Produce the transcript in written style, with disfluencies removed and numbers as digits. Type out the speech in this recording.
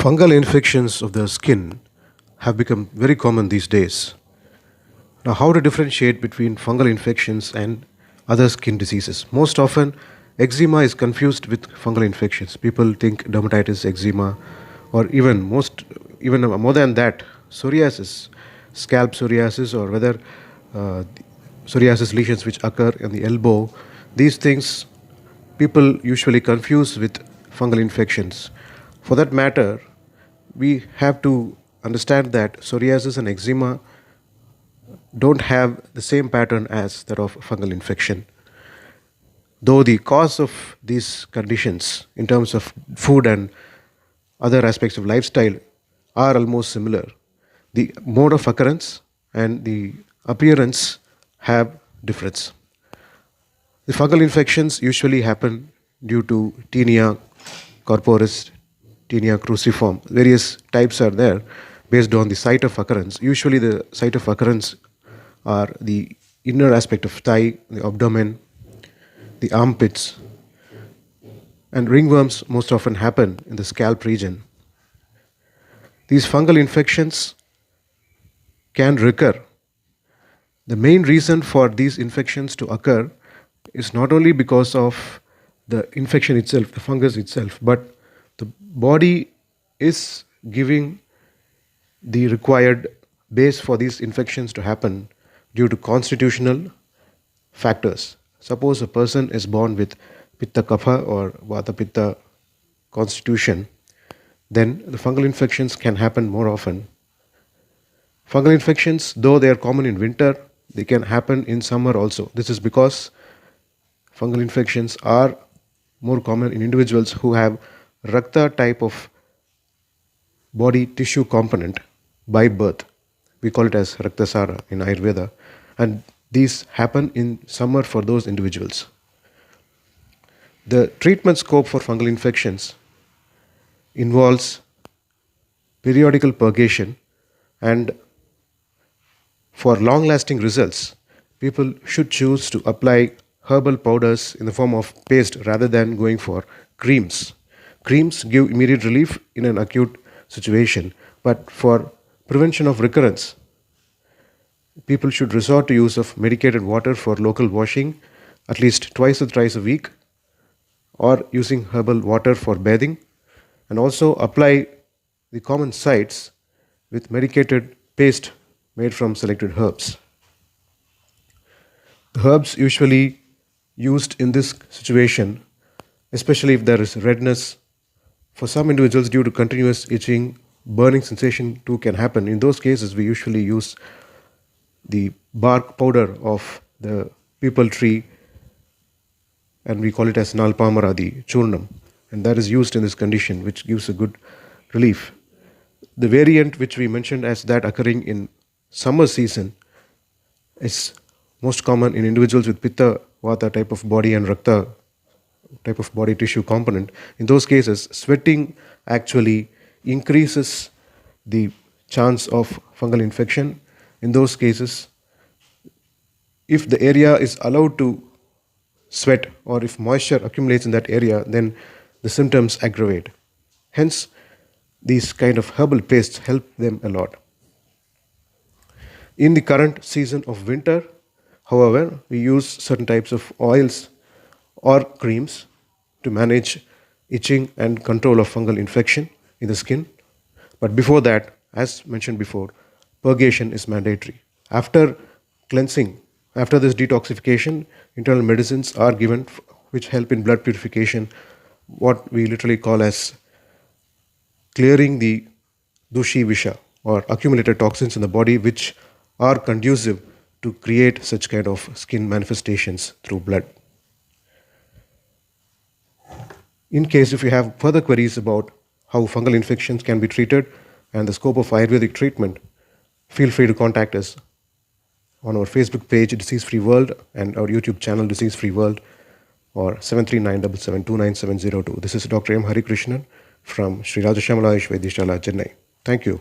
Fungal infections of the skin have become very common these days. Now, how to differentiate between fungal infections and other skin diseases? Most often, eczema is confused with fungal infections. People think dermatitis, eczema, or even more than that, psoriasis, scalp psoriasis, or whether uh, psoriasis lesions which occur in the elbow. These things people usually confuse with fungal infections. For that matter, we have to understand that psoriasis and eczema don't have the same pattern as that of fungal infection. Though the cause of these conditions, in terms of food and other aspects of lifestyle, are almost similar, the mode of occurrence and the appearance have difference. The fungal infections usually happen due to Tinea corporis, Tinea cruciform. Various types are there based on the site of occurrence. Usually, the site of occurrence are the inner aspect of thigh, the abdomen, the armpits, and ringworms most often happen in the scalp region. These fungal infections can recur. The main reason for these infections to occur is not only because of the infection itself, the fungus itself, but the body is giving the required base for these infections to happen due to constitutional factors. Suppose a person is born with Pitta Kapha or Vata Pitta constitution, then the fungal infections can happen more often. Fungal infections, though they are common in winter, they can happen in summer also. This is because fungal infections are more common in individuals who have Rakta type of body tissue component by birth. We call it as Raktasara in Ayurveda, and these happen in summer for those individuals. The treatment scope for fungal infections involves periodical purgation, and for long lasting results, people should choose to apply herbal powders in the form of paste rather than going for creams. Creams give immediate relief in an acute situation, but for prevention of recurrence, people should resort to use of medicated water for local washing at least twice or thrice a week, or using herbal water for bathing, and also apply the common sites with medicated paste made from selected herbs. The herbs usually used in this situation, especially if there is redness, for some individuals due to continuous itching, burning sensation too can happen. In those cases, we usually use the bark powder of the peepal tree, and we call it as Nalpamara, the churnam, and that is used in this condition, which gives a good relief. The variant which we mentioned as that occurring in summer season is most common in individuals with Pitta Vata type of body and Rakta type of body tissue component. In those cases, sweating actually increases the chance of fungal infection. In those cases, if the area is allowed to sweat or if moisture accumulates in that area, then the symptoms aggravate. Hence, these kind of herbal pastes help them a lot. In the current season of winter, however, we use certain types of oils or creams to manage itching and control of fungal infection in the skin. But before that, as mentioned before, purgation is mandatory. After cleansing, after this detoxification, internal medicines are given which help in blood purification, what we literally call as clearing the dushi visha or accumulated toxins in the body which are conducive to create such kind of skin manifestations through blood. In case if you have further queries about how fungal infections can be treated and the scope of Ayurvedic treatment, feel free to contact us on our Facebook page Disease Free World and our YouTube channel Disease Free World, or 7397729702. This is Dr. M. Hari Krishnan from Sri Rajashamala Ayush Vaidhyashala, Chennai. Thank you.